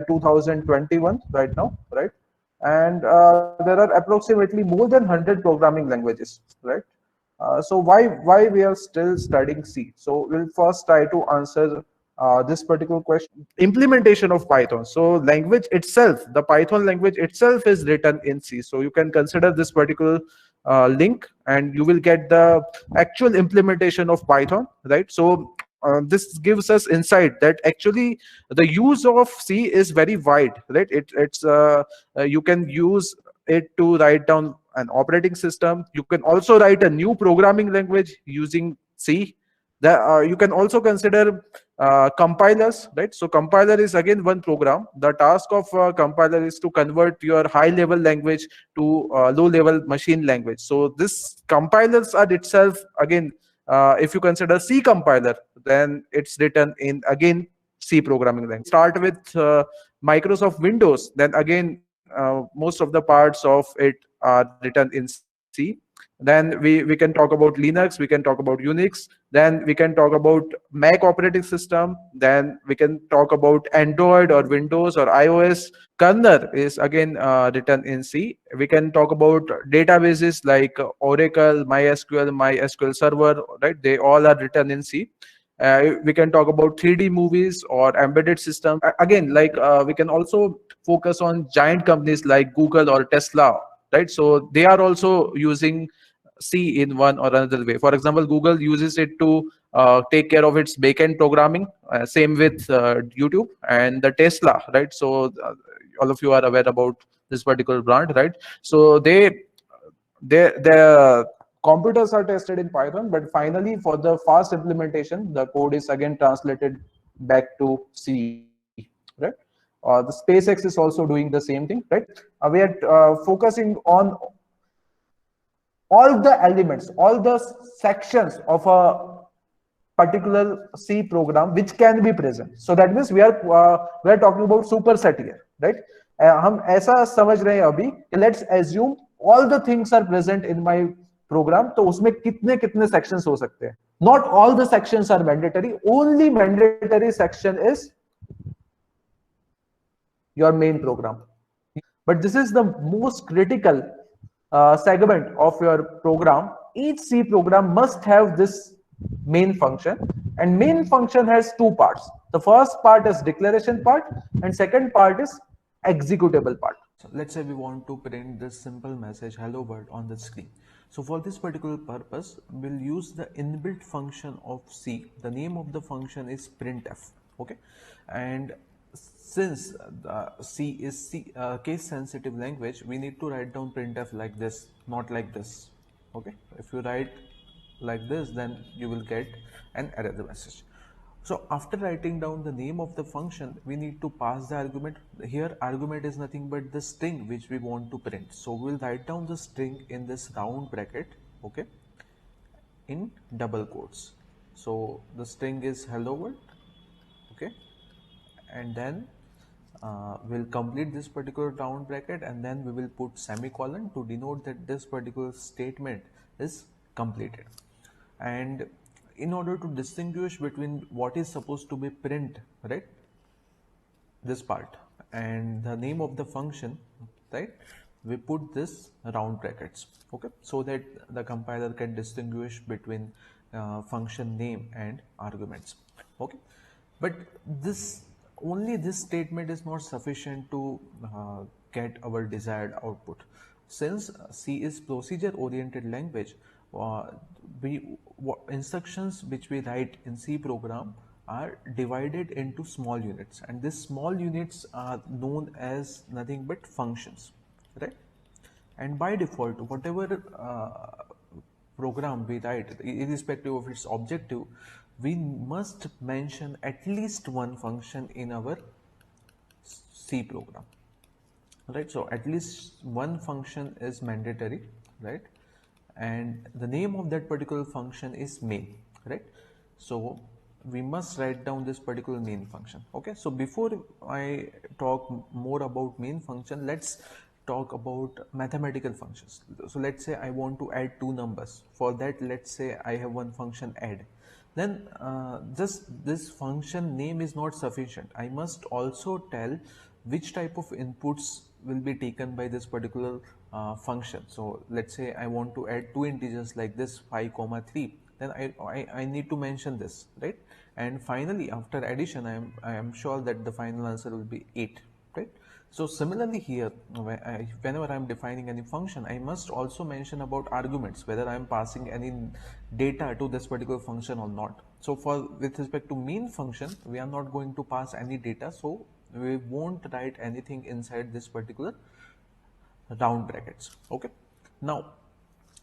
2021 right now, right? And there are approximately more than 100 programming languages, right? So why we are still studying C? So we'll first try to answer this particular question. Implementation of Python. So language itself, the Python language itself is written in C. So you can consider this particular link, and you will get the actual implementation of Python, right? So this gives us insight that actually the use of C is very wide, right? It's you can use it to write down an operating system. You can also write a new programming language using C. That you can also consider compilers, right? So compiler is again one program. The task of compiler is to convert your high level language to low level machine language. So this compilers are itself again, if you consider C compiler, then it's written in again C programming language. Start with Microsoft Windows, then again most of the parts of it are written in C. Then we can talk about Linux, we can talk about Unix, then we can talk about Mac operating system, then we can talk about Android or Windows or iOS. Kernel is again written in C. We can talk about databases like Oracle, MySQL Server, right? They all are written in C. We can talk about 3D movies or embedded systems. Again, like we can also focus on giant companies like Google or Tesla, right? So they are also using C in one or another way. For example, Google uses it to take care of its backend programming. Same with YouTube and the Tesla, right? So all of you are aware about this particular brand, right? So their computers are tested in Python, but finally for the fast implementation, the code is again translated back to C, right? The SpaceX is also doing the same thing, right? We are focusing on all the elements, all the sections of a particular C program which can be present. So that means we are talking about superset here, right? हम ऐसा समझ रहे हैं अभी कि let's assume all the things are present in my program. तो उसमें कितने कितने sections हो सकते हैं? Not all the sections are mandatory. Only mandatory section is your main program. But this is the most critical segment of your program. Each C program must have this main function, and main function has two parts. The first part is declaration part, and second part is executable part. So let's say we want to print this simple message hello world on the screen. So for this particular purpose, we'll use the inbuilt function of C. The name of the function is printf. Okay, and since the C is case sensitive language, we need to write down printf like this, not like this. Okay, if you write like this, then you will get an error message. So after writing down the name of the function, we need to pass the argument. Here argument is nothing but the string which we want to print. So we'll write down the string in this round bracket, okay, in double quotes. So the string is hello world, okay, and then we'll complete this particular round bracket, and then we will put semicolon to denote that this particular statement is completed. And in order to distinguish between what is supposed to be print, right, this part, and the name of the function, right, we put this round brackets, okay, so that the compiler can distinguish between function name and arguments, okay. But this statement is not sufficient to get our desired output. Since C is procedure oriented language, instructions which we write in C program are divided into small units, and these small units are known as nothing but functions, right? And by default, whatever program we write, irrespective of its objective, we must mention at least one function in our C program, right? So at least one function is mandatory, right? And the name of that particular function is main, right? So we must write down this particular main function, okay. So before I talk more about main function, let's talk about mathematical functions. So let's say I want to add two numbers. For that, let's say I have one function add. then just this function name is not sufficient. I must also tell which type of inputs will be taken by this particular function. So let's say I want to add two integers like this 5 comma 3, then I need to mention this, right? And finally after addition I am sure that the final answer will be 8, right? So similarly here, whenever I'm defining any function, I must also mention about arguments, whether I'm passing any data to this particular function or not. So for with respect to main function, we are not going to pass any data, so we won't write anything inside this particular round brackets. Okay. Now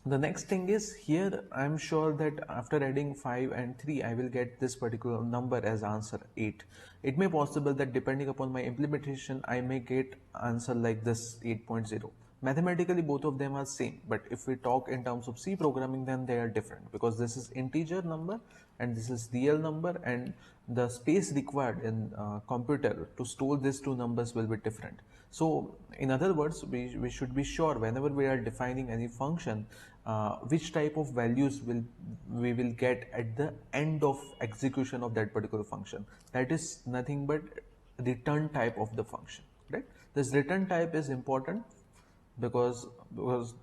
the next thing is here I'm sure that after adding 5 and 3 I will get this particular number as answer 8. It may possible that depending upon my implementation I may get answer like this 8.0. Mathematically both of them are same, but if we talk in terms of C programming then they are different, because this is integer number and this is real number, and the space required in computer to store these two numbers will be different. So in other words, we should be sure whenever we are defining any function which type of values we will get at the end of execution of that particular function. That is nothing but return type of the function, right? This return type is important because because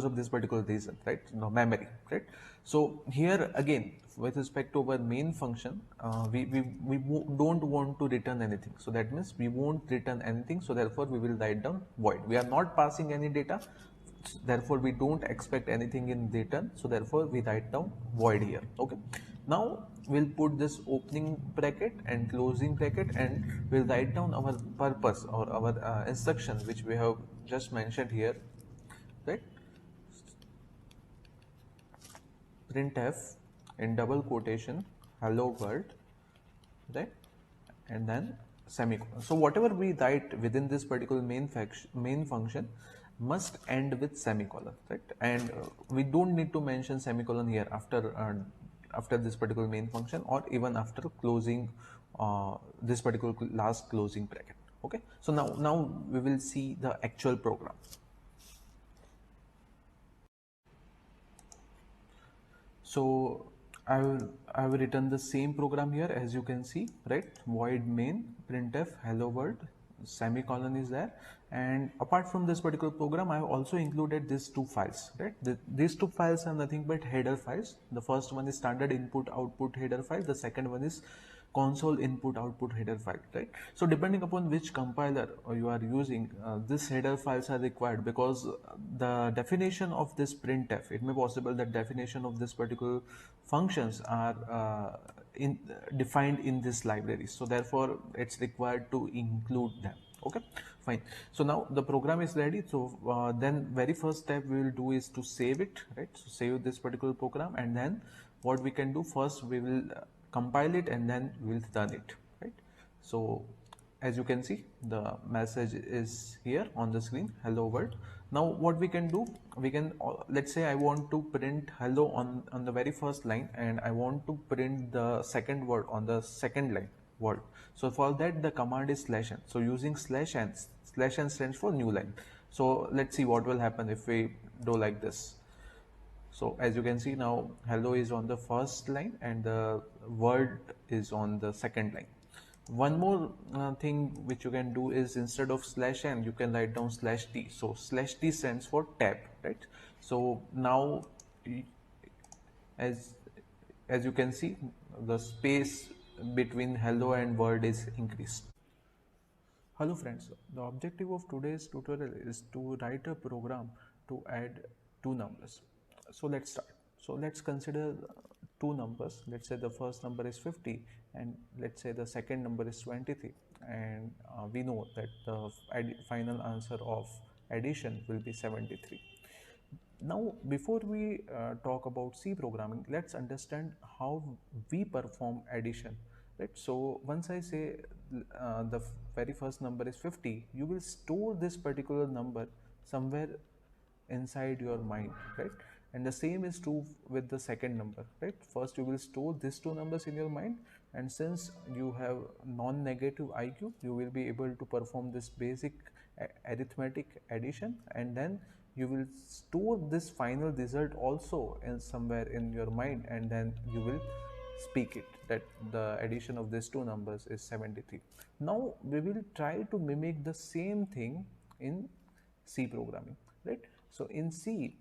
of this particular reason, right? No memory, right? So here again with respect to our main function, don't want to return anything, so that means we won't return anything, so therefore we will write down void. We are not passing any data, therefore we don't expect anything in return, so therefore we write down void here. Okay, now we'll put this opening bracket and closing bracket, and we'll write down our purpose or our instruction which we have just mentioned here, right? Printf in double quotation hello world, right? And then semicolon. So whatever we write within this particular main function must end with semicolon, right? And we don't need to mention semicolon here after this particular main function, or even after closing this particular last closing bracket. Okay, so now we will see the actual program. So I will return the same program here, as you can see, right? Void main printf hello world, semicolon is there, and apart from this particular program I have also included these two files, right? These two files are nothing but header files. The first one is standard input output header file, the second one is console input output header file, right? So depending upon which compiler you are using, this header files are required, because the definition of this printf, it may possible that definition of this particular functions are defined in this library, so therefore it's required to include them. Okay, fine. So now the program is ready. So then very first step we will do is to save it, right? So save this particular program, and then what we can do first, we will compile it and then we'll run it, right? So as you can see, the message is here on the screen, hello world. Now what we can do, we can let's say I want to print hello on the very first line, and I want to print the second word on the second line word. So for that the command is /n. So using /n, /n stands for new line. So let's see what will happen if we do like this. So as you can see now, hello is on the first line and the word is on the second line. One more thing which you can do is, instead of /n you can write down /t. So /t stands for tab, right? So now as as you can see, the space between hello and word is increased. Hello friends, the objective of today's tutorial is to write a program to add two numbers. So let's start. So let's consider two numbers. Let's say the first number is 50 and let's say the second number is 23, and we know that the final answer of addition will be 73. Now, before we talk about C programming, let's understand how we perform addition, right? So once I say the very first number is 50, you will store this particular number somewhere inside your mind, right? And the same is true with the second number, right? First you will store these two numbers in your mind, and since you have non-negative IQ, you will be able to perform this basic arithmetic addition, and then you will store this final result also in somewhere in your mind, and then you will speak it that the addition of these two numbers is 73. Now we will try to mimic the same thing in C programming, right? So in C,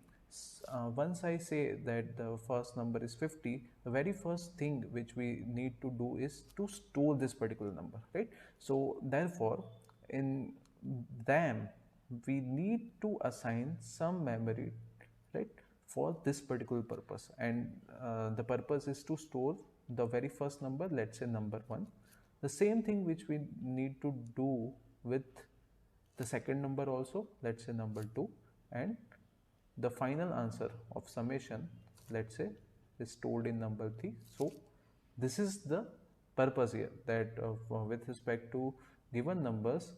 once I say that the first number is 50, the very first thing which we need to do is to store this particular number, right? So therefore, in them, we need to assign some memory, right, for this particular purpose. And the purpose is to store the very first number, let's say number 1. The same thing which we need to do with the second number also, let's say number 2, and the final answer of summation, let's say, is stored in number 3. So this is the purpose here, that with respect to given numbers,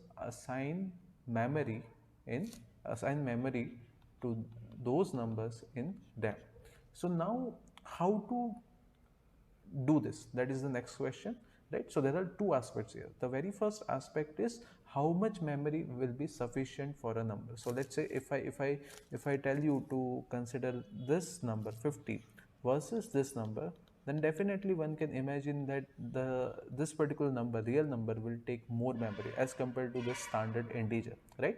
memory in assign memory to those numbers in them. So now how to do this, that is the next question, right? So there are two aspects here. The very first aspect is how much memory will be sufficient for a number. So let's say if I tell you to consider this number 50 versus this number, then definitely one can imagine that this particular number, real number, will take more memory as compared to the standard integer, right?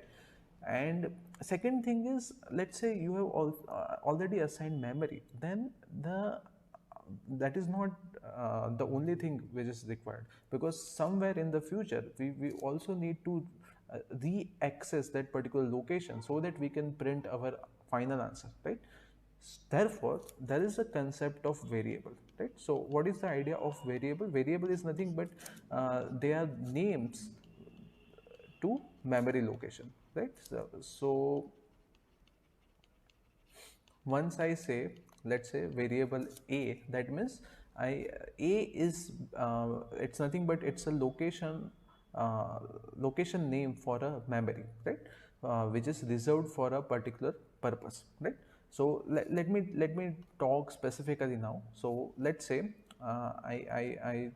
And second thing is, let's say you have already assigned memory, then that is not the only thing which is required, because somewhere in the future we also need to re-access that particular location so that we can print our final answer, right? Therefore there is a concept of variable, right? So what is the idea of variable? Variable is nothing but they are names to memory location, right? So once I say, let's say variable a, that means I a is it's nothing but it's a location name for a memory, right? Which is reserved for a particular purpose, right? So let me talk specifically now. So let's say I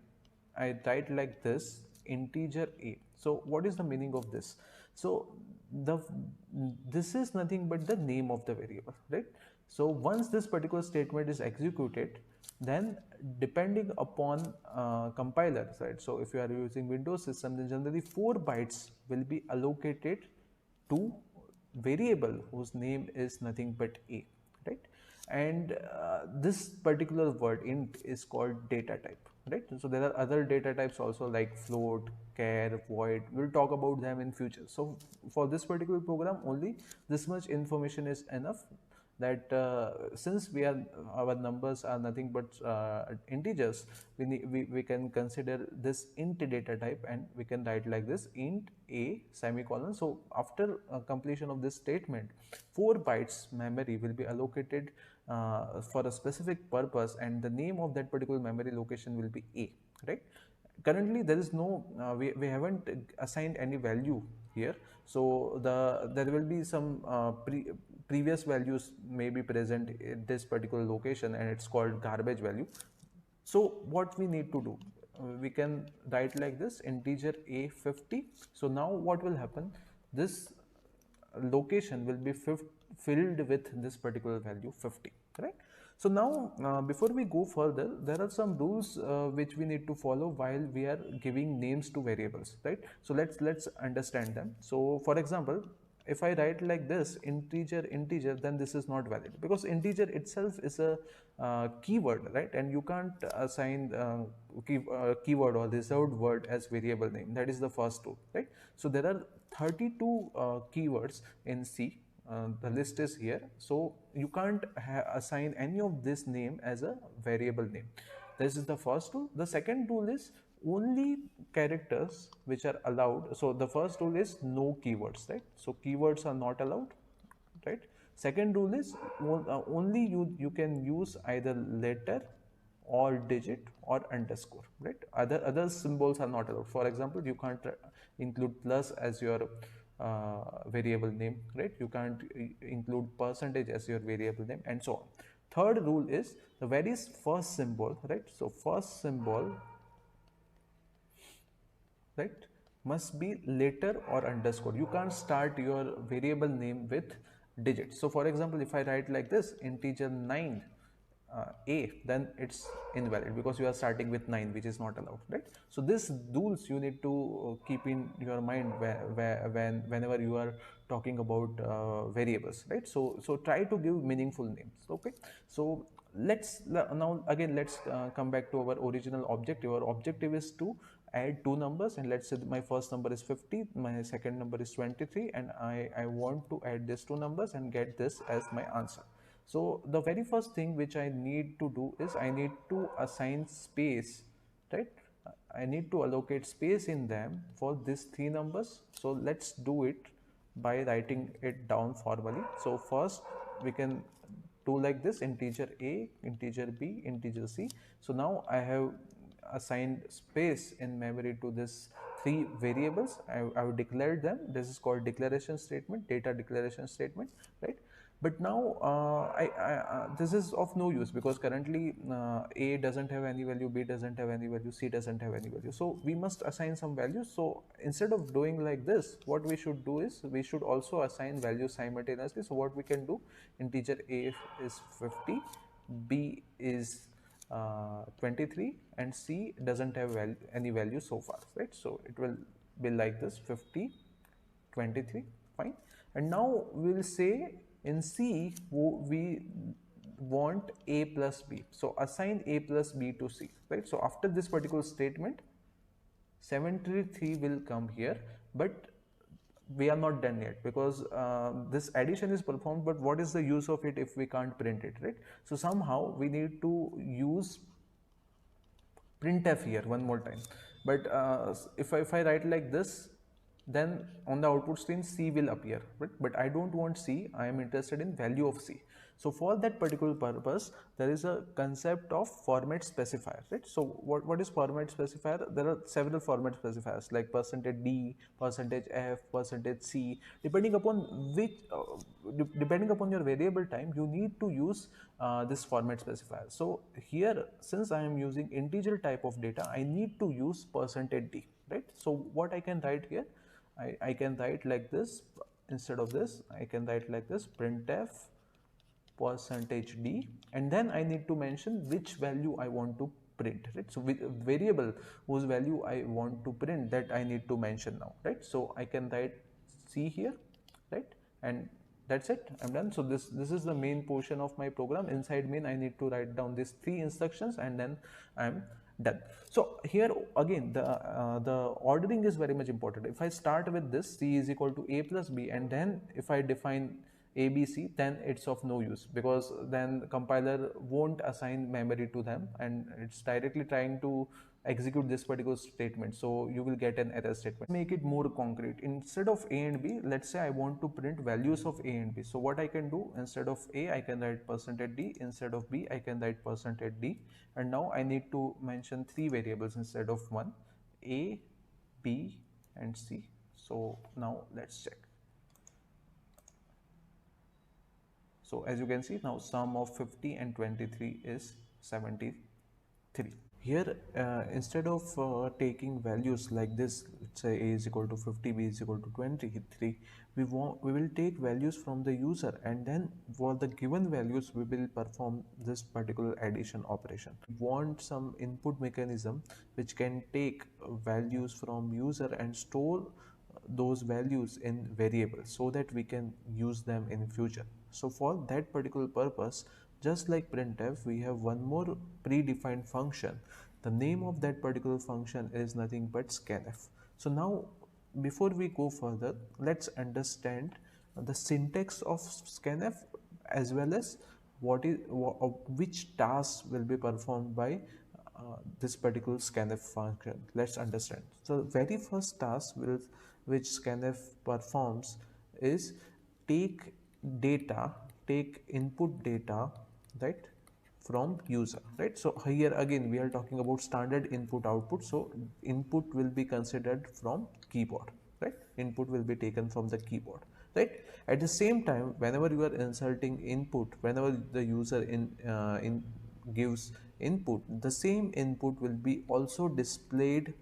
write like this, integer a. So what is the meaning of this? So the this is nothing but the name of the variable, right? So once this particular statement is executed, then depending upon compiler, right? So if you are using Windows system, then generally 4 bytes will be allocated to variable whose name is nothing but a, right? And this particular word int is called data type, right? So there are other data types also, like float, char, void. We'll talk about them in future. So for this particular program, only this much information is enough, that since our numbers are nothing but integers, we can consider this int data type, and we can write like this, int a semicolon. So after completion of this statement, 4 bytes memory will be allocated for a specific purpose, and the name of that particular memory location will be a, right? Currently there is no we haven't assigned any value here, so there will be some previous values may be present in this particular location, and it's called garbage value. So what we need to do, we can write like this, integer a 50. So now what will happen, this location will be filled with this particular value 50, right? So now before we go further, there are some rules which we need to follow while we are giving names to variables, right? So let's understand them. So for example, if I write like this, integer, then this is not valid, because integer itself is a keyword, right? And you can't assign keyword or reserved word as variable name. That is the first rule, right? So there are 32 keywords in C. The list is here, so you can't assign any of this name as a variable name. This is the first rule. The second rule is only characters which are allowed. So the first rule is no keywords, right? So keywords are not allowed, right? Second rule is only you can use either letter or digit or underscore, right? Other symbols are not allowed. For example, you can't include plus as your variable name, right? You can't include percentage as your variable name, and so on. Third rule is the very first symbol, right? So first symbol, right, must be letter or underscore. You can't start your variable name with digits. So for example, if I write like this, integer 9 a, then it's invalid because you are starting with 9, which is not allowed, right? So this rules you need to keep in your mind whenever you are talking about variables, right? So try to give meaningful names. Okay, so now again let's come back to our original objective. Our objective is to add two numbers, and let's say my first number is 50, my second number is 23, and I want to add these two numbers and get this as my answer. So the very first thing which I need to do is I need to assign space, right? I need to allocate space in them for these three numbers. So let's do it by writing it down formally. So first we can do like this: integer a, integer b, integer c. So now I have assigned space in memory to this three variables. I have declared them. This is called declaration statement, data declaration statement, right? But now this is of no use because currently a doesn't have any value, b doesn't have any value, c doesn't have any value. So we must assign some values. So instead of doing like this, what we should do is we should also assign values simultaneously. So what we can do: integer a is 50, b is 23, and c doesn't have any value so far, right? So it will be like this: 50, 23, fine. And now we'll say in C we want a plus b. So assign a plus b to c, right? So after this particular statement, 73 will come here, but we are not done yet because this addition is performed, but what is the use of it if we can't print it, right? So somehow we need to use printf here one more time. But if I write like this, then on the output screen c will appear, right? But I don't want c, I am interested in value of c. So for that particular purpose, there is a concept of format specifier, right? So what is format specifier? There are several format specifiers like %d, %f, %c. Depending upon which depending upon your variable time, you need to use this format specifier. So here, since I am using integer type of data, I need to use %d, right? So what I can write here, I can write like this. Instead of this, I can write like this: printf %d, and then I need to mention which value I want to print, right? So with variable whose value I want to print, that I need to mention now, right? So I can write c here, right? And that's it, I'm done. So this is the main portion of my program. Inside main, I need to write down these three instructions, and then I'm done. So here again, the ordering is very much important. If I start with this c is equal to a plus b, and then if I define ABC, then it's of no use because then the compiler won't assign memory to them, and it's directly trying to execute this particular statement. So you will get an error statement. Make it more concrete. Instead of A and B, let's say I want to print values of A and B. So what I can do, instead of A, I can write %d. Instead of B, I can write %d. And now I need to mention three variables instead of one: A, B, and C. So now let's check. So as you can see, now sum of 50 and 23 is 73. Here, instead of taking values like this, let's say a is equal to 50, b is equal to 23, we will take values from the user, and then for the given values, we will perform this particular addition operation. We want some input mechanism which can take values from user and store those values in variables so that we can use them in future. So for that particular purpose, just like printf, we have one more predefined function. The name of that particular function is nothing but scanf. So now, before we go further, let's understand the syntax of scanf as well as which tasks will be performed by this particular scanf function. Let's understand. So very first task which scanf performs is take data, take input data, right, from user, right? So here again we are talking about standard input output. So input will be considered from keyboard, right? Input will be taken from the keyboard, right? At the same time, whenever you are inserting input, whenever the user gives input, the same input will be also displayed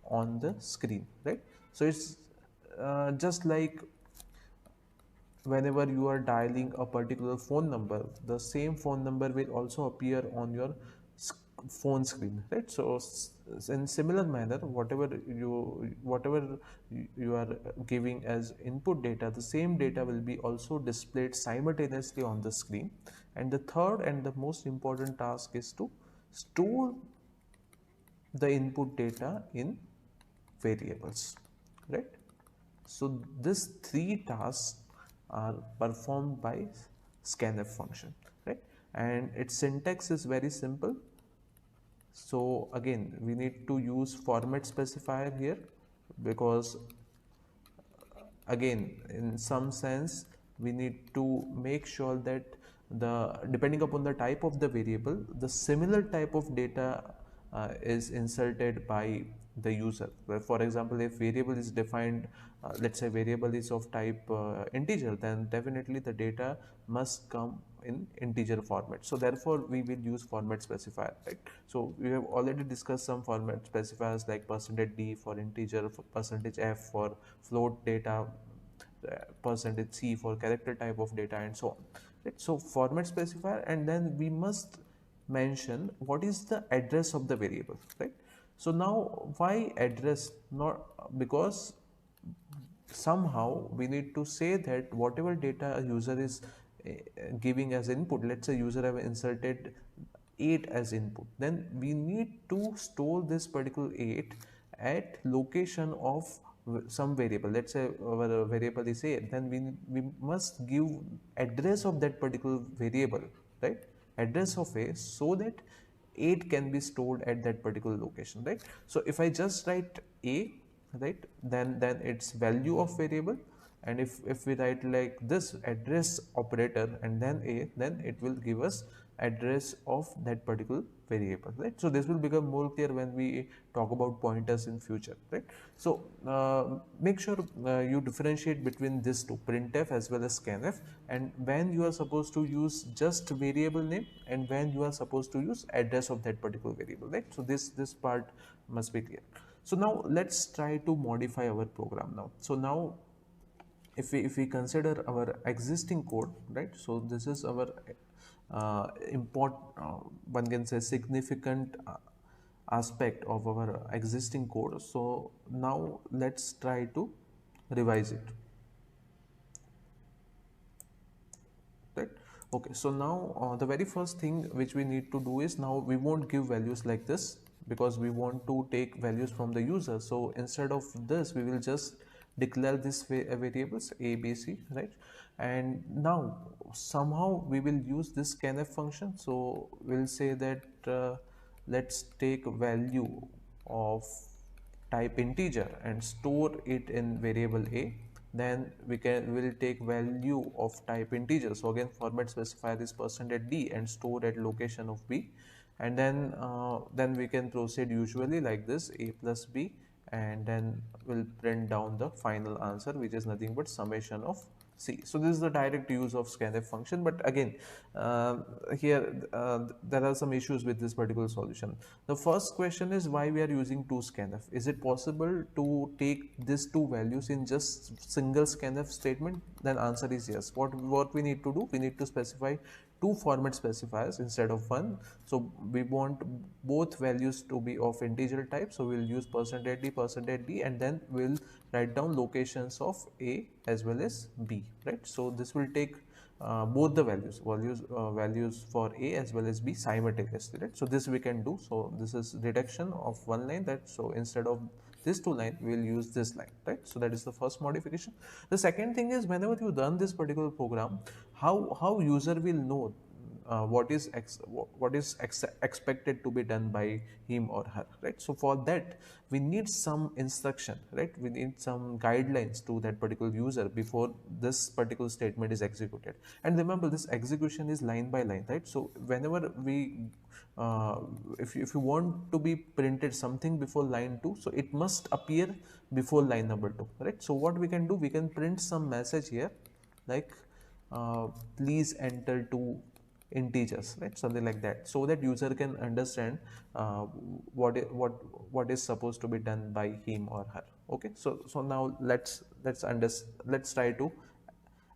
on the screen, right? So it's just like whenever you are dialing a particular phone number, the same phone number will also appear on your phone screen, right? So in similar manner, whatever you are giving as input data, the same data will be also displayed simultaneously on the screen. And the third and the most important task is to store the input data in variables, right? So these three tasks are performed by scanf function, right? And its syntax is very simple. So again, we need to use format specifier here, because again, in some sense, we need to make sure that the depending upon the type of the variable, the similar type of data is inserted by the user. Where, for example, if variable is defined, let's say variable is of type integer, then definitely the data must come in integer format. So therefore we will use format specifier, right? So we have already discussed some format specifiers like %d for integer, %f for float data, %c for character type of data, and so on, right? So format specifier, and then we must mention what is the address of the variable, right? So now why address? Not because somehow we need to say that whatever data a user is giving as input, let's say user have inserted 8 as input, then we need to store this particular 8 at location of some variable. Let's say our variable is 8, then we must give address of that particular variable, right? Address of a, so that 8 can be stored at that particular location, right? So if I just write a, right, then it's value of variable. And if we write like this address operator and then a, then it will give us address of that particular variable, right? So this will become more clear when we talk about pointers in future, right? So make sure you differentiate between these two, printf as well as scanf, and when you are supposed to use just variable name and when you are supposed to use address of that particular variable, right? So this part must be clear. So now let's try to modify our program now. So now if we consider our existing code, right? So this is our one can say significant aspect of our existing code. So now let's try to revise it, right? Okay, so now the very first thing which we need to do is, now we won't give values like this because we want to take values from the user. So instead of this, we will just declare this variables a, b, c, right? And now somehow we will use this scanf function. So we'll say that let's take value of type integer and store it in variable a. Then will take value of type integer. So again, format specifier is %d and store at location of b. And then we can proceed usually like this, a plus b, and then we'll print down the final answer, which is nothing but summation of c. So this is the direct use of scanf function. But again, here there are some issues with this particular solution. The first question is why we are using two scanf. Is it possible to take these two values in just single scanf statement? Then answer is yes. What we need to do, we need to specify two format specifiers instead of one. So we want both values to be of integer type, so we'll use %d, %d, and then we'll write down locations of a as well as b, right? So this will take both the values for a as well as b simultaneously, right? So this we can do. So this is reduction of one line, that so instead of this two line, we will use this line, right? So that is the first modification. The second thing is, whenever you run this particular program, how user will know what is expected to be done by him or her, right? So for that, we need some instruction, right? We need some guidelines to that particular user before this particular statement is executed. And remember, this execution is line by line, right? So whenever we uh, if you want to be printed something before line 2, so it must appear before line number 2, right? So what we can do, we can print some message here like please enter two integers, right? Something like that, so that user can understand uh, what is supposed to be done by him or her. Okay, so now let's try to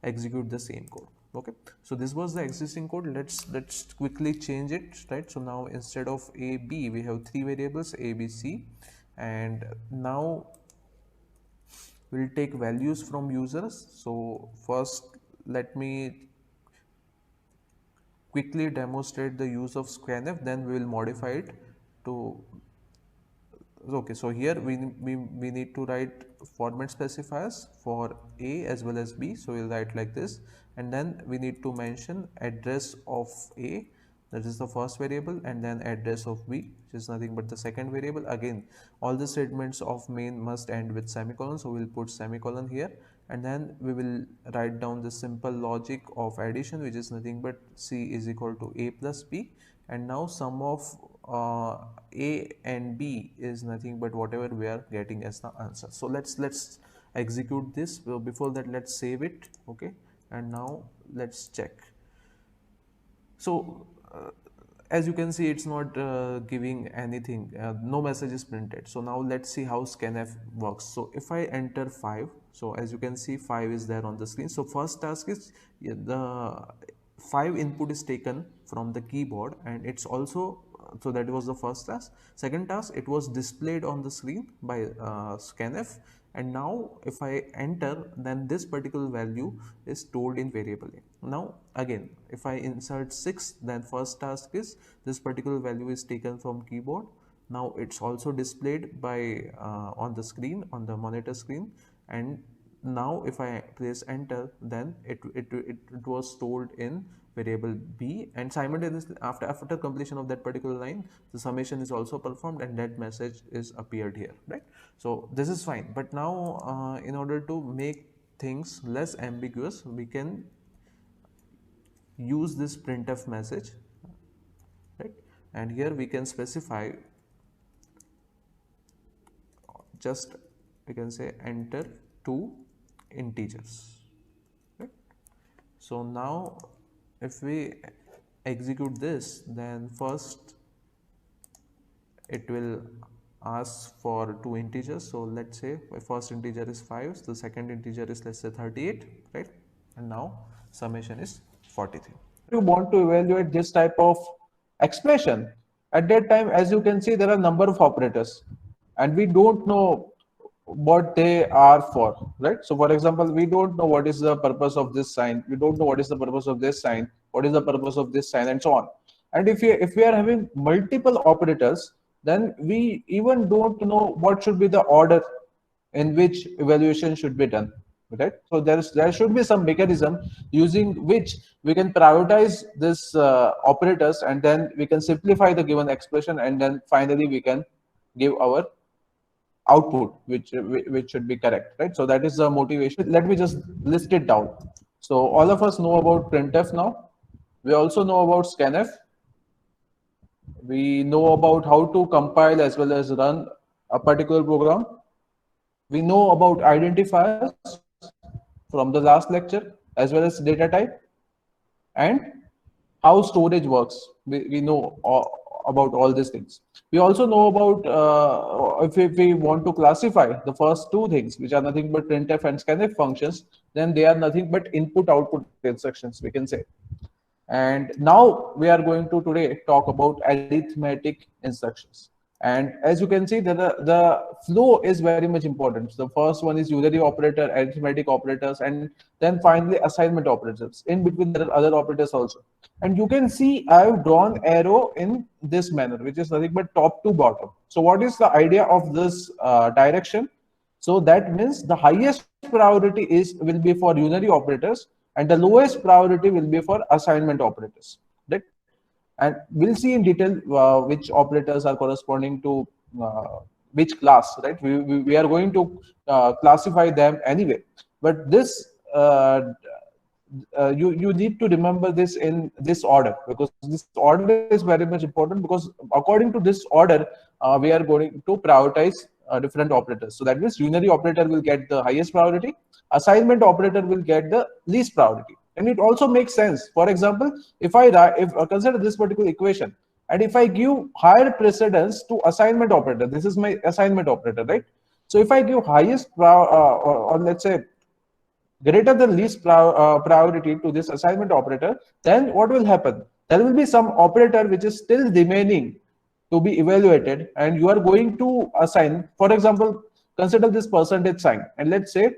execute the same code. Okay, so this was the existing code. Let's quickly change it, right? So now instead of a b, we have three variables a b c, and now we'll take values from users. So first let me quickly demonstrate the use of scanf, then we will modify it to. Okay, so here we need to write format specifiers for A as well as B. So we'll write like this, and then we need to mention address of A, that is the first variable, and then address of B, which is nothing but the second variable. Again, all the statements of main must end with semicolon, so we'll put semicolon here, and then we will write down the simple logic of addition, which is nothing but C is equal to A plus B, and now sum of A and B is nothing but whatever we are getting as the answer. So let's execute this. Well, before that, let's save it. Okay, and now let's check. So as you can see, it's not giving anything, no message is printed. So now let's see how scanf works. So if I enter 5, so as you can see 5 is there on the screen. So first task is, the 5 input is taken from the keyboard, and it's also, so that was the first task. Second task, it was displayed on the screen by scanf, and now if I enter, then this particular value is stored in variable A. Now again, if I insert 6, then first task is this particular value is taken from keyboard. Now it's also displayed by on the screen, on the monitor screen, and now if I press enter, then it was stored in variable B, and simultaneously after completion of that particular line, the summation is also performed, and that message is appeared here, right? So this is fine, but now in order to make things less ambiguous, we can use this printf message, right? And here we can specify, just we can say enter two integers, right? So now if we execute this, then first it will ask for two integers. So let's say my first integer is 5, so the second integer is, let's say, 38, right? And now summation is 43. You want to evaluate this type of expression, at that time, as you can see, there are number of operators, and we don't know what they are for, right? So for example, we don't know what is the purpose of this sign, we don't know what is the purpose of this sign, what is the purpose of this sign, and so on. And if we are having multiple operators, then we even don't know what should be the order in which evaluation should be done, right? So there should be some mechanism using which we can prioritize this operators, and then we can simplify the given expression, and then finally we can give our output which should be correct, right? So that is the motivation. Let me just list it down. So all of us know about printf now. We also know about scanf. We know about how to compile as well as run a particular program. We know about identifiers from the last lecture, as well as data type, and how storage works. We know about all these things. We also know about if we want to classify the first two things, which are nothing but printf and scanf functions, then they are nothing but input output instructions, we can say. And now we are going to today talk about arithmetic instructions. And as you can see, the flow is very much important. So the first one is unary operator, arithmetic operators, and then finally assignment operators. In between, there are other operators also. And you can see I've drawn arrow in this manner, which is nothing but top to bottom. So what is the idea of this direction? So that means the highest priority will be for unary operators, and the lowest priority will be for assignment operators, right? And we'll see in detail which operators are corresponding to which class, right? We are going to classify them anyway, but this you need to remember this in this order, because this order is very much important, because according to this order we are going to prioritize different operators. So that means unary operator will get the highest priority, assignment operator will get the least priority. And it also makes sense. For example, if I consider this particular equation, and if I give higher precedence to assignment operator, this is my assignment operator, right? So if I give highest or let's say greater than least priority to this assignment operator, then what will happen? There will be some operator which is still remaining to be evaluated, and you are going to assign, for example, consider this percentage sign, and let's say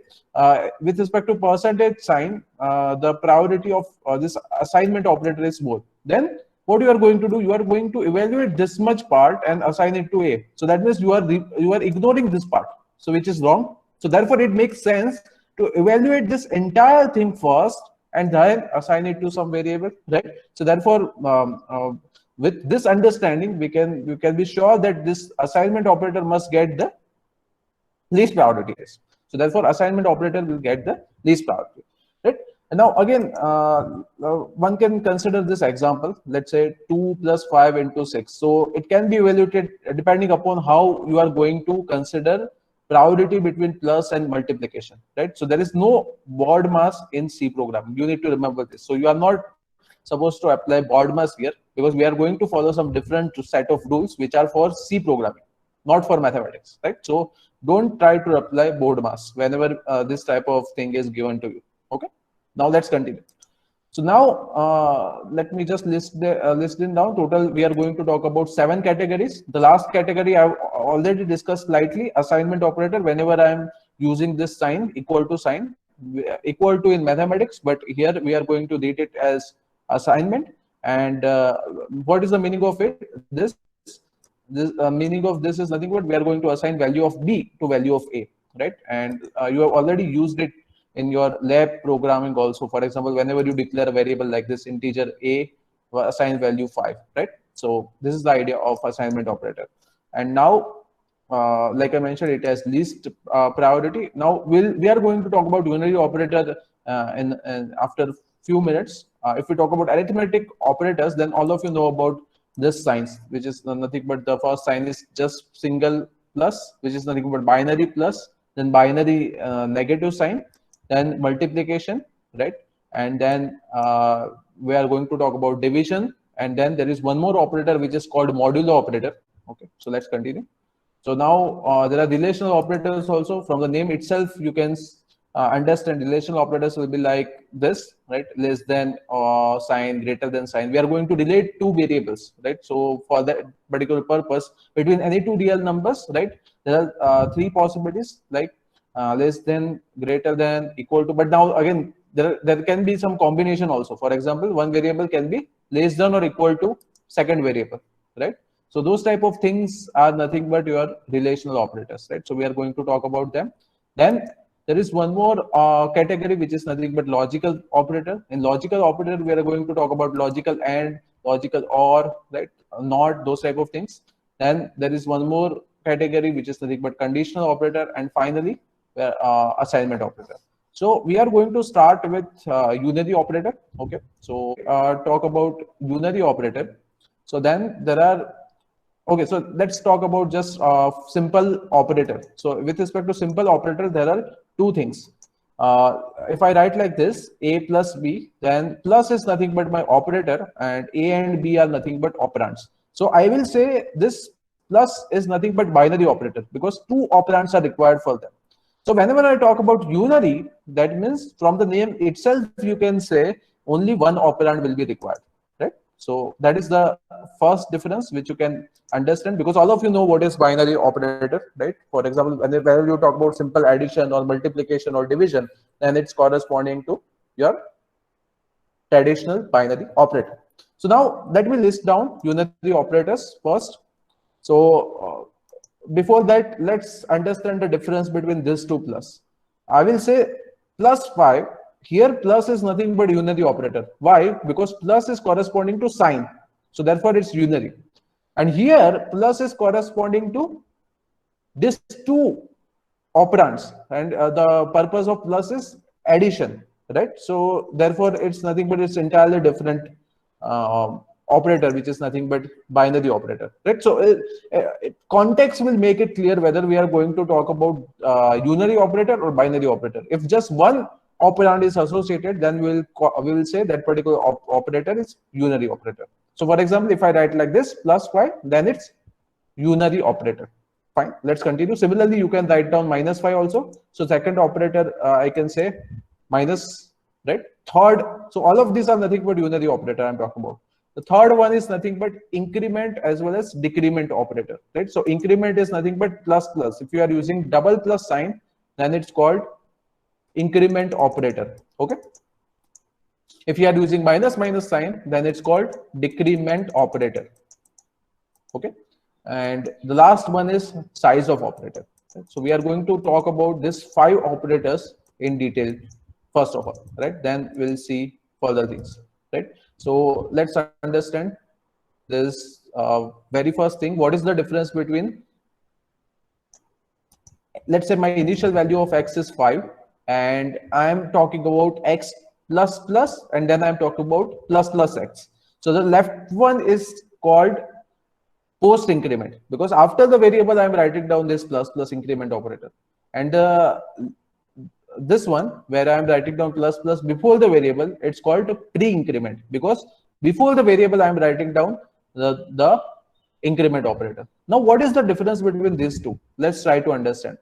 with respect to percentage sign, the priority of this assignment operator is more. Then what you are going to do, you are going to evaluate this much part and assign it to A. So that means you are ignoring this part, so which is wrong. So therefore it makes sense to evaluate this entire thing first and then assign it to some variable, right? So therefore with this understanding, we can be sure that this assignment operator must get the least priority is. So therefore, assignment operator will get the least priority, right? And now again, one can consider this example. Let's say 2 plus 5 into 6. So it can be evaluated depending upon how you are going to consider priority between plus and multiplication, right? So there is no board mass in C programming. You need to remember this. So you are not supposed to apply board mass here, because we are going to follow some different set of rules which are for C programming, not for mathematics, right? So don't try to apply board mass whenever this type of thing is given to you. Okay, now let's continue. So now let me just list them down. Total, we are going to talk about 7 categories. The last category I've already discussed slightly, assignment operator. Whenever I'm using this sign, equal to sign, equal to in mathematics, but here we are going to read it as assignment. And what is the meaning of it? This meaning of this is nothing but we are going to assign value of B to value of A, right? And you have already used it in your lab programming also. For example, whenever you declare a variable like this, integer A, assign value 5, right? So this is the idea of assignment operator. And now, like I mentioned, it has least priority. Now we are going to talk about unary operator in after few minutes. If we talk about arithmetic operators, then all of you know about this signs, which is nothing but the first sign is just single plus, which is nothing but binary plus, then binary negative sign, then multiplication, right? And then we are going to talk about division, and then there is one more operator which is called modulo operator. Okay, so let's continue. So now there are relational operators also. From the name itself, you can understand relational operators will be like this, right? Less than sign, greater than sign. We are going to relate two variables, right? So for that particular purpose, between any two real numbers, right, there are 3 possibilities, like less than, greater than, equal to. But now again, there can be some combination also. For example, one variable can be less than or equal to second variable, right? So those type of things are nothing but your relational operators, right? So we are going to talk about them. Then there is one more category which is nothing but logical operator. In logical operator, we are going to talk about logical and, logical or, right? Not, those type of things. Then there is one more category which is nothing but conditional operator, and finally assignment operator. So we are going to start with unary operator. Okay, so talk about unary operator. So then there are, okay, so let's talk about just simple operator. So with respect to simple operator, there are two things. If I write like this, A plus B, then plus is nothing but my operator, and A and B are nothing but operands. So I will say this plus is nothing but binary operator, because 2 operands are required for them. So whenever I talk about unary, that means from the name itself, you can say only one operand will be required, right? So that is the first difference which you can understand, because all of you know what is binary operator, right? For example, whenever you talk about simple addition or multiplication or division, then it's corresponding to your traditional binary operator. So now let me list down unary operators first. So before that, let's understand the difference between these two plus. I will say plus 5. Here plus is nothing but unary operator. Why? Because plus is corresponding to sign. So therefore it's unary. And here plus is corresponding to these 2 operands. And the purpose of plus is addition, right? So therefore it's nothing but it's entirely different operator, which is nothing but binary operator, right? So context will make it clear whether we are going to talk about unary operator or binary operator. If just one operand is associated, then we will say that particular operator is unary operator. So for example, if I write like this, plus 5, then it's unary operator. Fine, let's continue. Similarly, you can write down minus 5 also. So second operator, I can say minus, right? Third, so all of these are nothing but unary operator I'm talking about. The third one is nothing but increment as well as decrement operator, right? So increment is nothing but plus plus. If you are using double plus sign, then it's called increment operator. Okay. If you are using minus minus sign, then it's called decrement operator. Okay. And the last one is sizeof operator. So we are going to talk about this 5 operators in detail first of all, right? Then we'll see further things, right? So let's understand this very first thing. What is the difference between, let's say my initial value of x is 5 and I'm talking about x plus plus, and then I'm talking about plus plus x. So the left one is called post increment, because after the variable I'm writing down this plus plus increment operator, and this one where I'm writing down plus plus before the variable, it's called pre increment, because before the variable I'm writing down the increment operator. Now what is the difference between these two? Let's try to understand.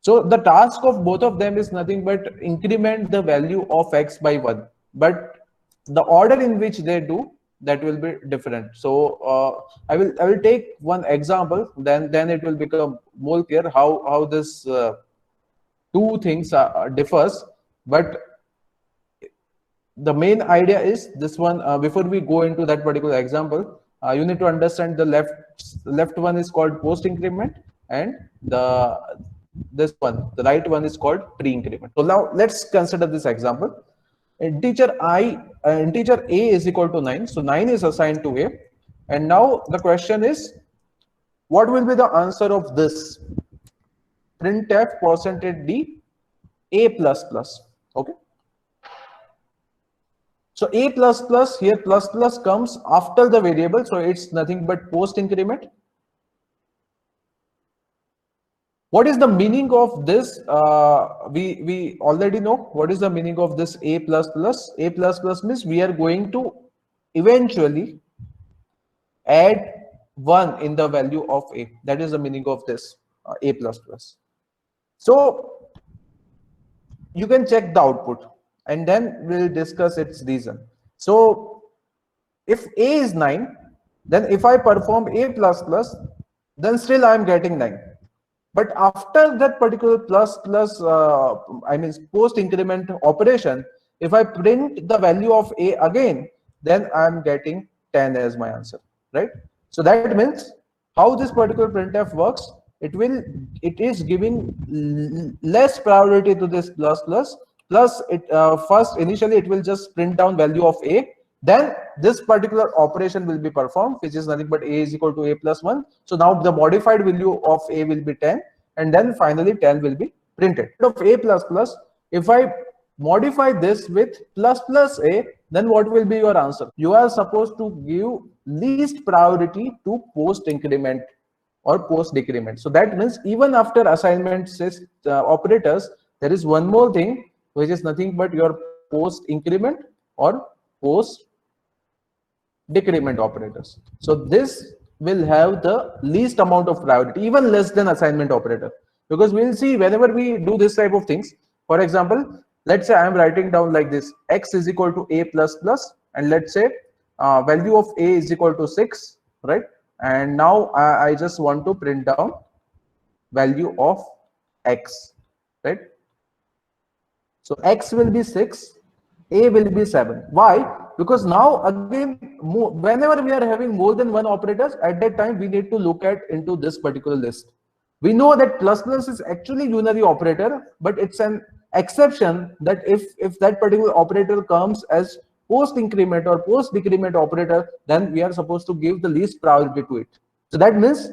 So the task of both of them is nothing but increment the value of x by 1, but the order in which they do, that will be different. So I will take one example, then it will become more clear how this two things differs. But the main idea is this one. Before we go into that particular example, you need to understand the left one is called post increment, and this one, the right one, is called pre increment. So now let's consider this example. Integer a is equal to 9, so 9 is assigned to a, and now the question is, what will be the answer of this printf %d a plus plus? Okay, so a plus plus, here plus plus comes after the variable, so it's nothing but post increment. What is the meaning of this? We already know what is the meaning of this a plus plus. A plus plus means we are going to eventually add 1 in the value of a. That is the meaning of this a plus plus. So you can check the output and then we'll discuss its reason. So if a is 9, then if I perform a plus plus, then still I am getting 9. But after that particular plus plus, I mean post increment operation, if I print the value of a again, then I'm getting 10 as my answer, right? So that means how this particular printf works, it is giving less priority to this plus plus. Plus it first initially it will just print down value of a, then this particular operation will be performed, which is nothing but a is equal to a plus 1. So now the modified value of a will be 10, and then finally 10 will be printed. Of a plus plus, if I modify this with plus plus a, then what will be your answer? You are supposed to give least priority to post increment or post decrement. So that means even after assignment operators, there is one more thing, which is nothing but your post increment or post decrement operators. So this will have the least amount of priority, even less than assignment operator, because we'll see whenever we do this type of things. For example, let's say I'm writing down like this: x is equal to a plus plus, and let's say value of a is equal to 6, right? And now I just want to print down value of x, right? So x will be 6, a will be 7. Why? Because now again, whenever we are having more than one operators, at that time we need to look at into this particular list. We know that plus plus is actually unary operator, but it's an exception that if that particular operator comes as post increment or post decrement operator, then we are supposed to give the least priority to it. So that means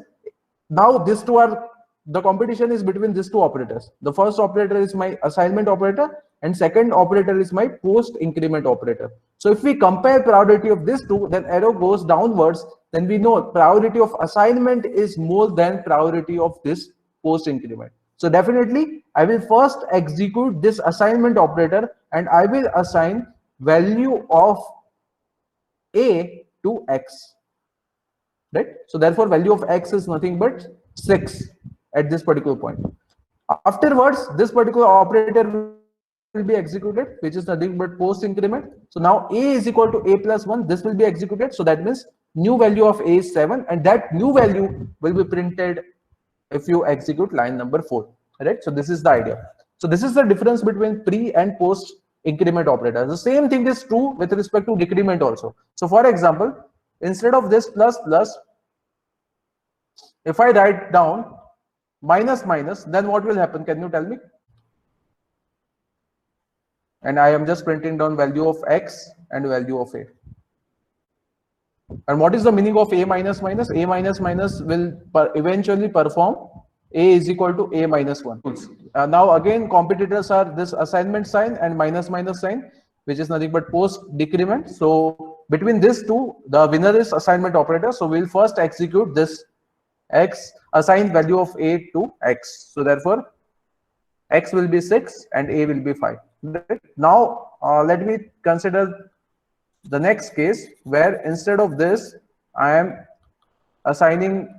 now these two are, the competition is between these two operators. The first operator is my assignment operator, and second operator is my post increment operator. So if we compare priority of these two, then arrow goes downwards, then we know priority of assignment is more than priority of this post increment. So definitely I will first execute this assignment operator, and I will assign value of a to x, right? So therefore value of x is nothing but 6 at this particular point. Afterwards, this particular operator will come will be executed, which is nothing but post increment. So now A is equal to A plus 1. This will be executed. So that means new value of A is 7, and that new value will be printed if you execute line number 4. Right? So this is the idea. So this is the difference between pre and post increment operators. The same thing is true with respect to decrement also. So for example, instead of this plus plus, if I write down minus minus, then what will happen? Can you tell me? And I am just printing down value of X and value of A. And what is the meaning of A minus minus? A minus minus will eventually perform A is equal to A minus 1. Now again, competitors are this assignment sign and minus minus sign, which is nothing but post decrement. So between these two, the winner is assignment operator. So we'll first execute this X, assign value of A to X. So therefore, X will be 6 and A will be 5. Now let me consider the next case where instead of this, I am assigning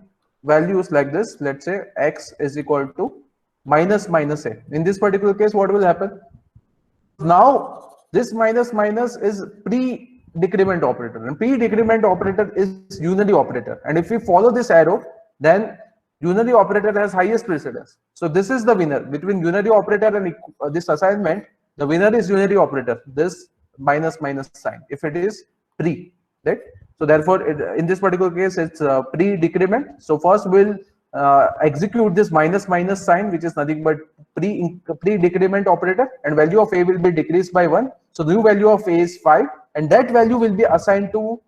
values like this. Let's say X is equal to minus minus A. In this particular case, what will happen? Now this minus minus is pre-decrement operator, and pre-decrement operator is unary operator. And if we follow this arrow, then unary operator has highest precedence. So this is the winner between unary operator and this assignment. The winner is unary operator, this minus minus sign, if it is pre, right? So therefore, in this particular case, it's pre-decrement. So first we'll execute this minus minus sign, which is nothing but pre-decrement operator, and value of A will be decreased by 1. So the new value of A is 5, and that value will be assigned to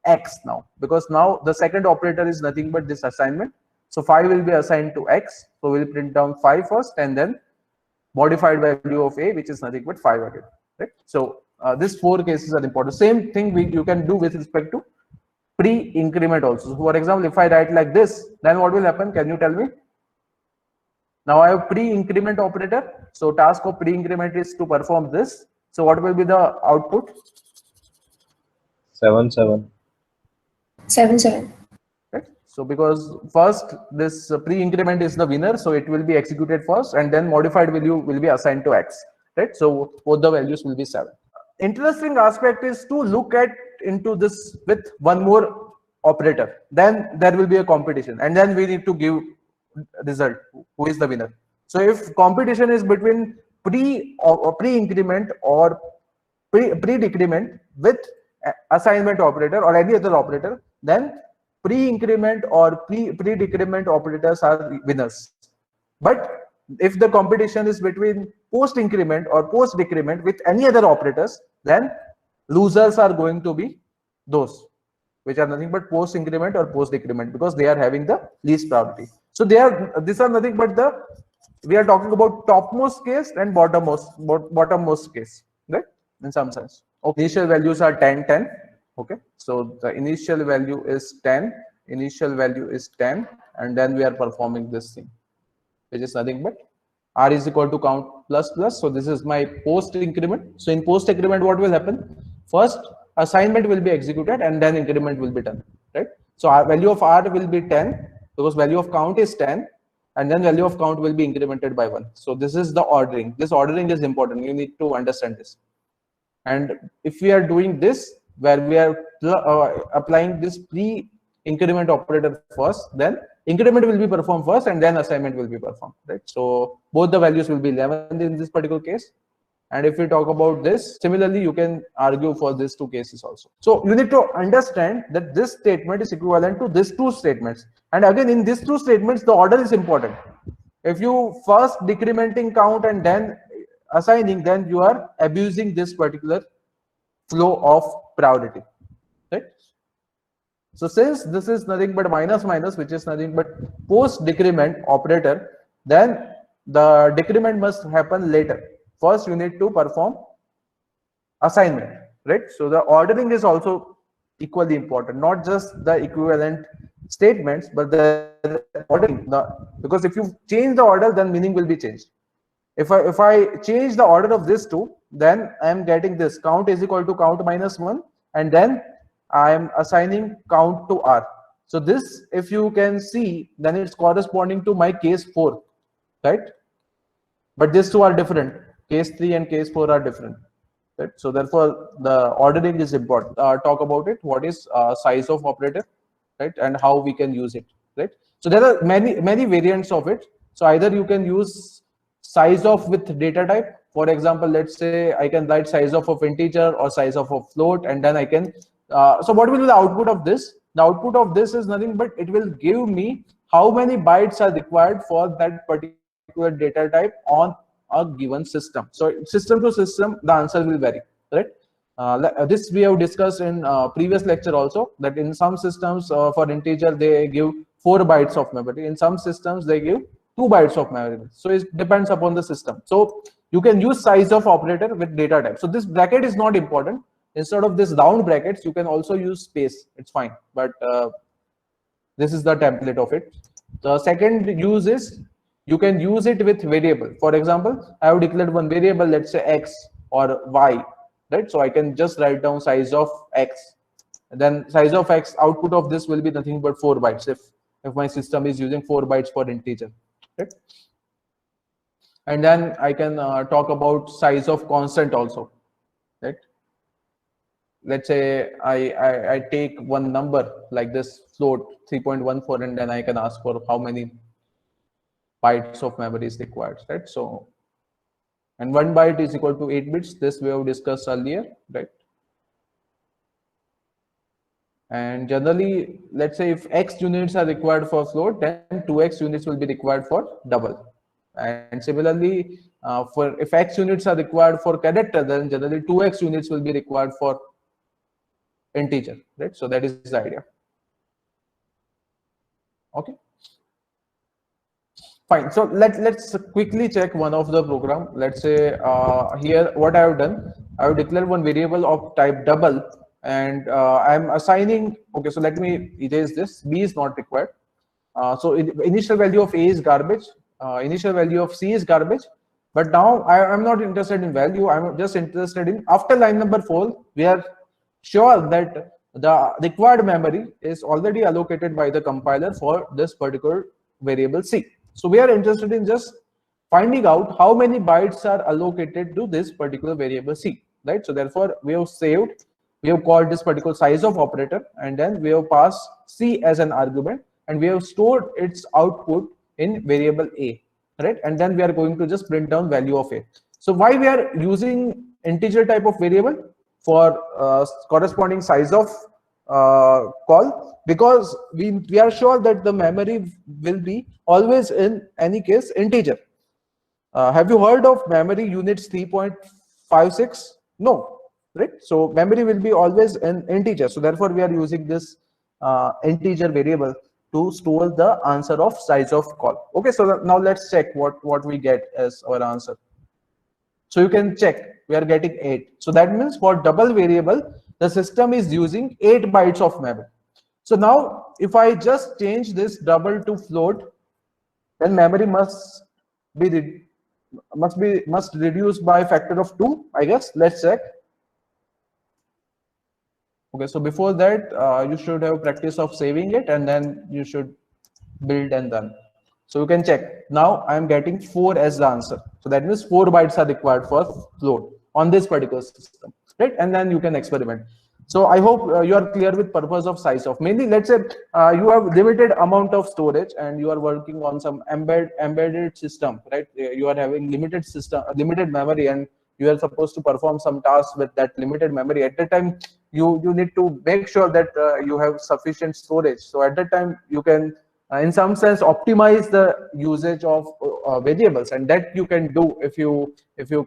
X now, because now the second operator is nothing but this assignment. So 5 will be assigned to X. So we'll print down 5 first, and then modified value of A, which is nothing but 5 again, right? So these 4 cases are important. Same thing you can do with respect to pre-increment also. So for example, if I write like this, then what will happen? Can you tell me? Now I have pre-increment operator. So task of pre-increment is to perform this. So what will be the output? 7 7. 7 7. Right? So because first this pre-increment is the winner, so it will be executed first, and then modified value will be assigned to X. Right? So both the values will be 7. Interesting aspect is to look at into this with one more operator. Then there will be a competition, and then we need to give result who is the winner. So if competition is between pre-increment or pre-decrement with assignment operator or any other operator, then pre-increment or pre-decrement operators are winners. But if the competition is between post-increment or post-decrement with any other operators, then losers are going to be those which are nothing but post-increment or post-decrement, because they are having the least priority. So these are nothing but we are talking about topmost case and bottommost case, right? In some sense. Okay. Initial values are 10 10. Okay, so the initial value is 10, initial value is 10, and then we are performing this thing, which is nothing but R is equal to count plus plus. So this is my post increment. So in post increment, what will happen? First assignment will be executed, and then increment will be done, right? So our value of R will be 10 because value of count is 10, and then value of count will be incremented by 1. So this is the ordering. This ordering is important. You need to understand this. And if we are doing this, where we are applying this pre-increment operator first, then increment will be performed first, and then assignment will be performed, right? So both the values will be 11 in this particular case. And if we talk about this, similarly, you can argue for these 2 cases also. So you need to understand that this statement is equivalent to these 2 statements. And again, in these 2 statements, the order is important. If you first decrementing count and then assigning, then you are abusing this particular flow of priority, right? So since this is nothing but minus minus, which is nothing but post decrement operator, then the decrement must happen later. First you need to perform assignment, right? So the ordering is also equally important, not just the equivalent statements, but the ordering. Because if you change the order, then meaning will be changed. If I change the order of these 2, then I am getting this count is equal to count minus 1, and then I am assigning count to R. So this, if you can see, then it's corresponding to my case 4, right? But these 2 are different. Case 3 and case 4 are different. Right? So therefore, the ordering is important. Talk about it. What is size of operator, right? And how we can use it, right? So there are many variants of it. So either you can use size of with data type. For example, let's say I can write size of integer or size of a float, and then I can. So what will be the output of this? The output of this is nothing but it will give me how many bytes are required for that particular data type on a given system. So system to system, the answer will vary, right? This we have discussed in previous lecture also, that in some systems for integer they give 4 bytes of memory. In some systems they give 2 bytes of memory. So it depends upon the system. So you can use size of operator with data type. So this bracket is not important. Instead of this round brackets, you can also use space. It's fine. But this is the template of it. The second use is you can use it with variable. For example, I have declared one variable, let's say x or y, right? So I can just write down size of x. And then size of x, output of this will be nothing but 4 bytes if my system is using 4 bytes for integer, right? And then I can talk about size of constant also, right? Let's say I take one number like this float 3.14, and then I can ask for how many bytes of memory is required, right? So, and 1 byte is equal to 8 bits. This we have discussed earlier, right? And generally, let's say if x units are required for float, then 2x units will be required for double. And similarly, for if x units are required for character, then generally 2x units will be required for integer, right? So that is the idea. Okay. Fine. So let's quickly check one of the program. Let's say here what I have done, I have declared one variable of type double, and I'm assigning. Okay, so let me erase this. B is not required. So initial value of A is garbage. Initial value of C is garbage. But now I'm not interested in value. I'm just interested in after line number 4. We are sure that the required memory is already allocated by the compiler for this particular variable C. So we are interested in just finding out how many bytes are allocated to this particular variable C, right? So therefore we have saved, we have called this particular size of operator, and then we have passed C as an argument, and we have stored its output in variable A, right? And then we are going to just print down value of A. So why we are using integer type of variable for corresponding size of call? Because we are sure that the memory will be always in any case integer. Have you heard of memory units 3.56? No, right? So memory will be always an integer. So therefore we are using this integer variable to store the answer of size of call. Okay, so now let's check what we get as our answer. So you can check, we are getting 8. So that means for double variable, the system is using 8 bytes of memory. So now if I just change this double to float, then memory must reduce by a factor of 2, I guess. Let's check. Okay, so before that, you should have practice of saving it, and then you should build and done. So you can check. Now I am getting 4 as the answer. So that means 4 bytes are required for float on this particular system, right? And then you can experiment. So I hope you are clear with purpose of size of. Mainly, let's say you have limited amount of storage and you are working on some embedded system, right? You are having limited system, limited memory, and you are supposed to perform some tasks with that limited memory. At that time, you need to make sure that you have sufficient storage. So at that time, you can in some sense optimize the usage of variables, and that you can do if you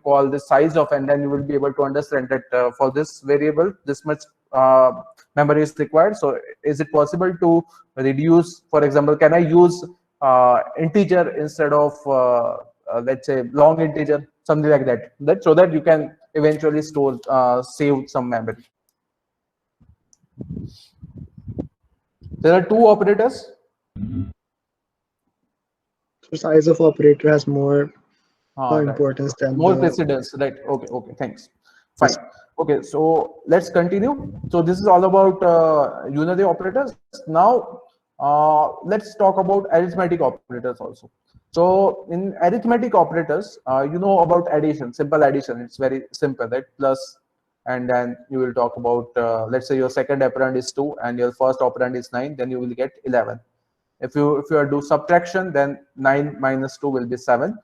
call the size of, and then you will be able to understand that for this variable this much memory is required. So is it possible to reduce, for example, can I use integer instead of let's say long integer, something like that, so that you can eventually store save some memory. There are 2 operators. So size of operator has more Right. importance than more the precedence, right? Okay, thanks. Fine. Okay, so let's continue. So this is all about unary operators. Now let's talk about arithmetic operators also. So in arithmetic operators, you know about addition, simple addition. It's very simple, right? Plus, and then you will talk about, let's say your second operand is 2 and your first operand is 9, then you will get 11. If you are do subtraction, then 9 minus 2 will be 7.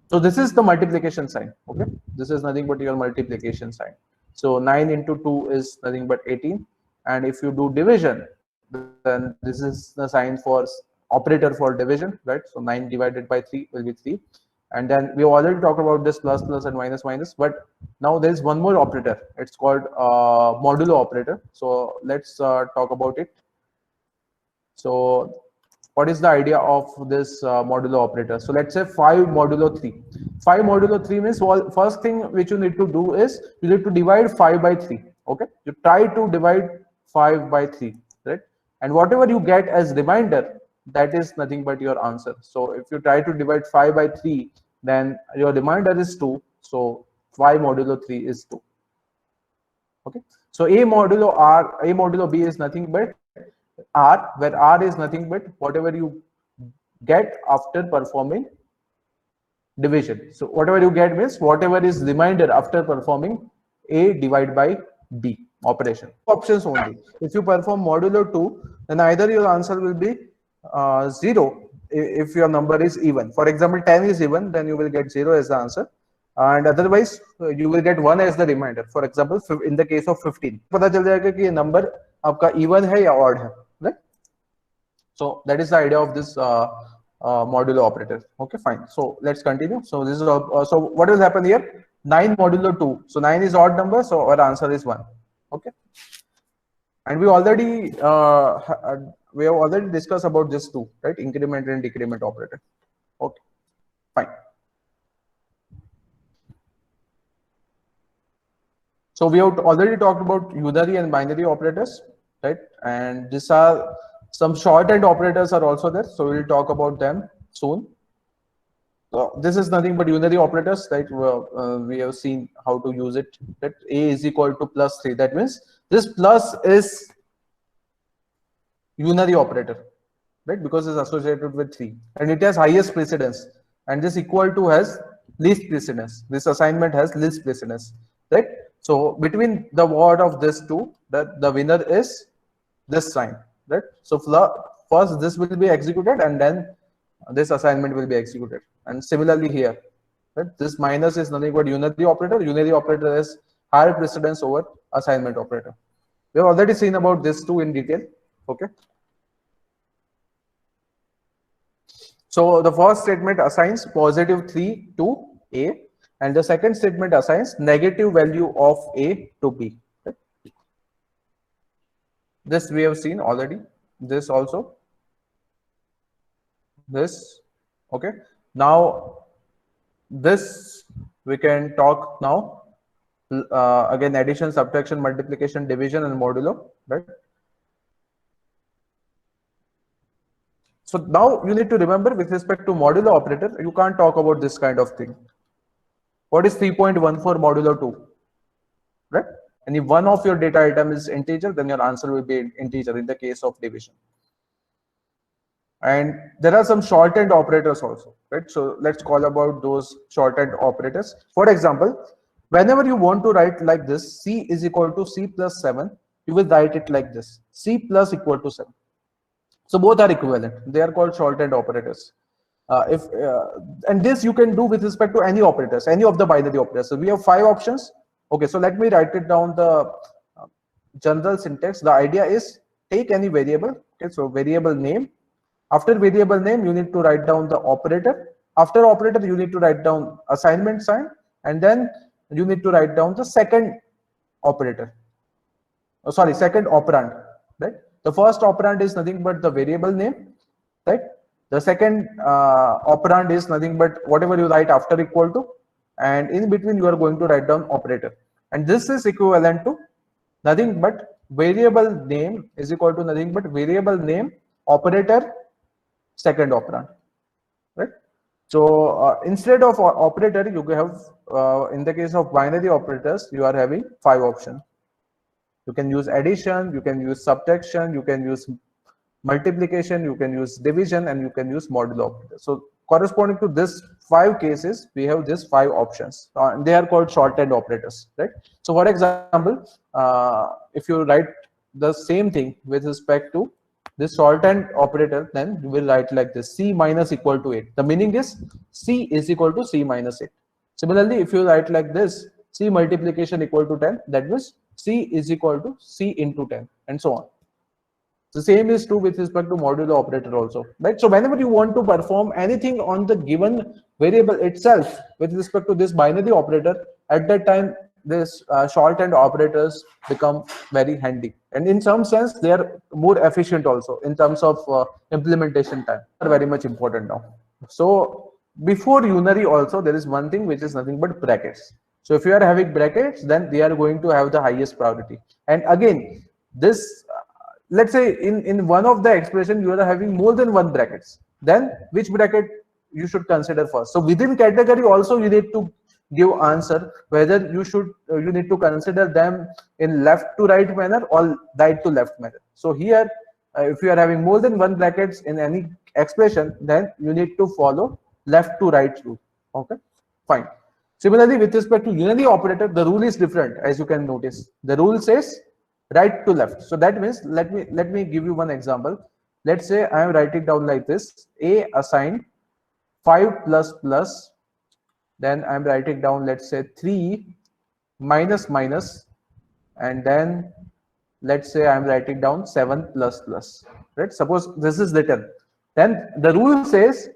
So this is the multiplication sign. Okay, this is nothing but your multiplication sign. So 9 into 2 is nothing but 18. And if you do division, then this is the sign for operator for division, right? So 9 divided by 3 will be 3. And then we already talked about this plus plus and minus minus, but now there is one more operator. It's called modulo operator. So let's talk about it. So what is the idea of this modulo operator? So let's say 5 modulo 3. 5 modulo 3 means, well, first thing which you need to do is you need to divide 5 by 3. Okay, you try to divide 5 by 3, right? And whatever you get as remainder, that is nothing but your answer. So if you try to divide 5 by 3, then your remainder is 2. So 5 modulo 3 is 2. Okay, so a modulo b is nothing but r, where r is nothing but whatever you get after performing division. So whatever you get means whatever is remainder after performing a divided by b operation. Options only. If you perform modulo 2, then either your answer will be 0 if your number is even. For example, 10 is even, then you will get 0 as the answer. And otherwise you will get 1 as the remainder. For example, in the case of 15, पता चल जाएगा कि ये number आपका even है या odd है, right? So that is the idea of this modulo operator. Okay, fine. So let's continue. So this is so what will happen here? 9 modulo 2. So 9 is odd number, so our answer is 1. Okay, and we have already discussed about this too, right? Increment and decrement operator. Okay, fine. So we have already talked about unary and binary operators, right? And these are some shorthand operators are also there. So we'll talk about them soon. So this is nothing but unary operators, right? We have seen how to use it. That a is equal to plus 3. That means this plus is unary operator, right? Because it's associated with 3 and it has highest precedence, and this equal to has least precedence. This assignment has least precedence, right? So between the word of this two, that the winner is this sign, right? So first this will be executed and then this assignment will be executed. And similarly here, right? This minus is nothing but unary operator. Unary operator has higher precedence over assignment operator. We have already seen about this two in detail. Okay. So the first statement assigns positive 3 to A, and the second statement assigns negative value of A to B. Okay. This we have seen already. This also. This. Okay. Now this we can talk now. Again, addition, subtraction, multiplication, division, and modulo. Right. So now you need to remember with respect to modulo operator, you can't talk about this kind of thing. What is 3.14 modulo 2? Right? And if one of your data item is integer, then your answer will be integer in the case of division. And there are some shorthand operators also, right? So let's call about those shorthand operators. For example, whenever you want to write like this, C is equal to C plus 7, you will write it like this, C plus equal to 7. So both are equivalent. They are called shorthand operators. And this you can do with respect to any operators, any of the binary operators. So we have 5 options. Okay, so let me write it down the general syntax. The idea is take any variable. Okay, so variable name. After variable name, you need to write down the operator. After operator, you need to write down assignment sign, and then you need to write down the second operator. Oh, sorry, second operand. Right. The first operand is nothing but the variable name, right? The second operand is nothing but whatever you write after equal to, and in between you are going to write down operator. And this is equivalent to nothing but variable name is equal to nothing but variable name operator second operand, right? So instead of operator, you have in the case of binary operators, you are having 5 options. You can use addition, you can use subtraction, you can use multiplication, you can use division, and you can use modulo operator. So corresponding to this 5 cases, we have these 5 options. And they are called shorthand operators, right? So for example, if you write the same thing with respect to this shorthand operator, then you will write like this: c minus equal to 8. The meaning is c is equal to c minus 8. Similarly, if you write like this: c multiplication equal to 10, that means c is equal to c into 10, and so on. The same is true with respect to modulo operator also, right? So whenever you want to perform anything on the given variable itself with respect to this binary operator, at that time this shorthand operators become very handy, and in some sense they are more efficient also in terms of implementation time. Are very much important now. So before unary also there is one thing which is nothing but brackets. So if you are having brackets, then they are going to have the highest priority. And again, this let's say in one of the expression you are having more than one brackets, then which bracket you should consider first. So within category also you need to give answer whether you need to consider them in left to right manner or right to left manner. So here if you are having more than one brackets in any expression, then you need to follow left to right rule. Okay, fine. Similarly, with respect to unary operator, the rule is different. As you can notice, the rule says right to left. So that means let me give you one example. Let's say I am writing down like this: a assigned 5 plus plus, then I'm writing down, let's say, 3 minus minus, and then let's say I'm writing down 7 plus plus, right? Suppose this is written, then the rule says,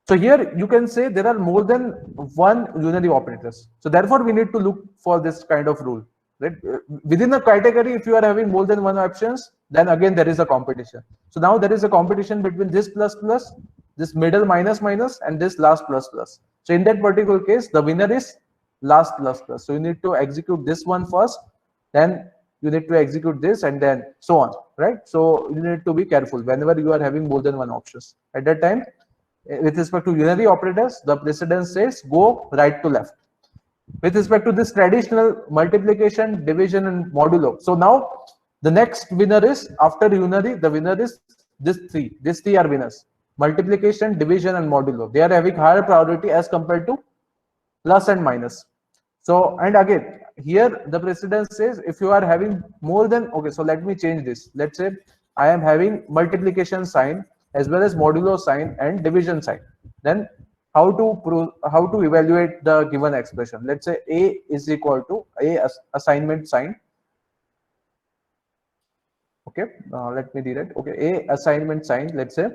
so here you can say there are more than one unary operators. So therefore we need to look for this kind of rule, right? Within a category, if you are having more than one options, then again there is a competition. So now there is a competition between this plus plus, this middle minus minus, and this last plus plus. So in that particular case, the winner is last plus plus. So you need to execute this one first, then you need to execute this, and then so on, right? So you need to be careful whenever you are having more than one options. At that time, with respect to unary operators, the precedence says go right to left. With respect to this traditional multiplication, division, and modulo. So now the next winner is, after unary, the winner is this three. These three are winners: multiplication, division, and modulo. They are having higher priority as compared to plus and minus. So, and again, here the precedence says if you are having more than, okay, so let me change this. Let's say I am having multiplication sign as well as modulo sign and division sign. Then how to evaluate the given expression? Let's say a is equal to a assignment sign. Okay, let me read it. Okay, a assignment sign, let's say,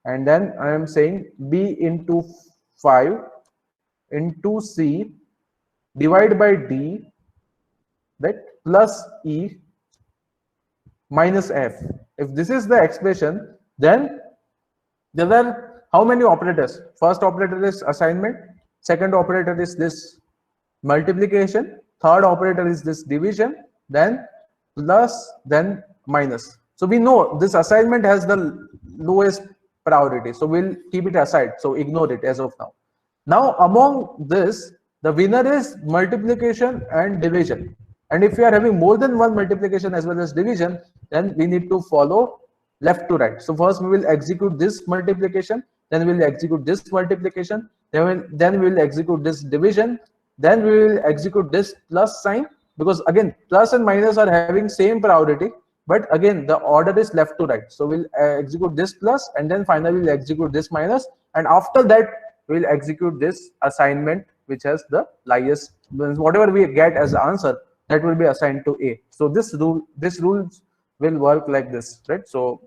and then I am saying b into 5 into c divide by d, right, plus e minus f. If this is the expression, then there are how many operators? First operator is assignment, second operator is this multiplication, third operator is this division, then plus, then minus. So we know this assignment has the lowest priority, so we'll keep it aside, so ignore it as of now. Now among this, the winner is multiplication and division, and if we are having more than one multiplication as well as division, then we need to follow left to right. So first we will execute this multiplication, then we will execute this multiplication, then we will execute this division, then we will execute this plus sign, because again plus and minus are having same priority, but again the order is left to right. So we'll execute this plus, and then finally we'll execute this minus, and after that we'll execute this assignment which has the highest, whatever we get as the answer, that will be assigned to a. So this rule will work like this, right? So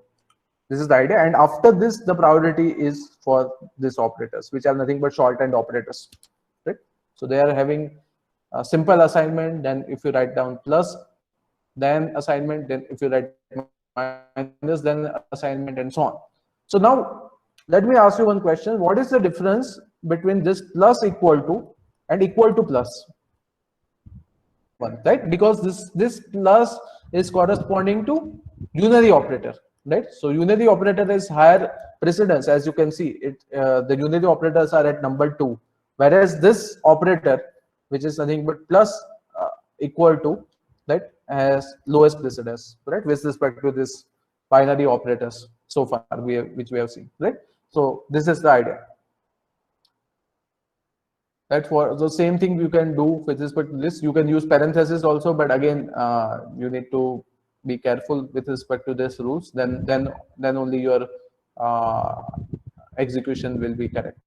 this is the idea, and after this the priority is for these operators, which are nothing but shorthand operators, right? So they are having a simple assignment, then if you write down plus, then assignment, then if you write minus, then assignment, and so on. So now let me ask you one question: what is the difference between this plus equal to and equal to plus one, right? Because this plus is corresponding to unary operator, right? So unary operator is higher precedence, as you can see it. The unary operators are at number 2, whereas this operator, which is nothing but plus equal to, right, has lowest precedence, right, with respect to this binary operators so far which we have seen, right? So this is the idea. That's what the same thing you can do with respect to this. You can use parenthesis also, but again, you need to be careful with respect to this rules. Then only your execution will be correct.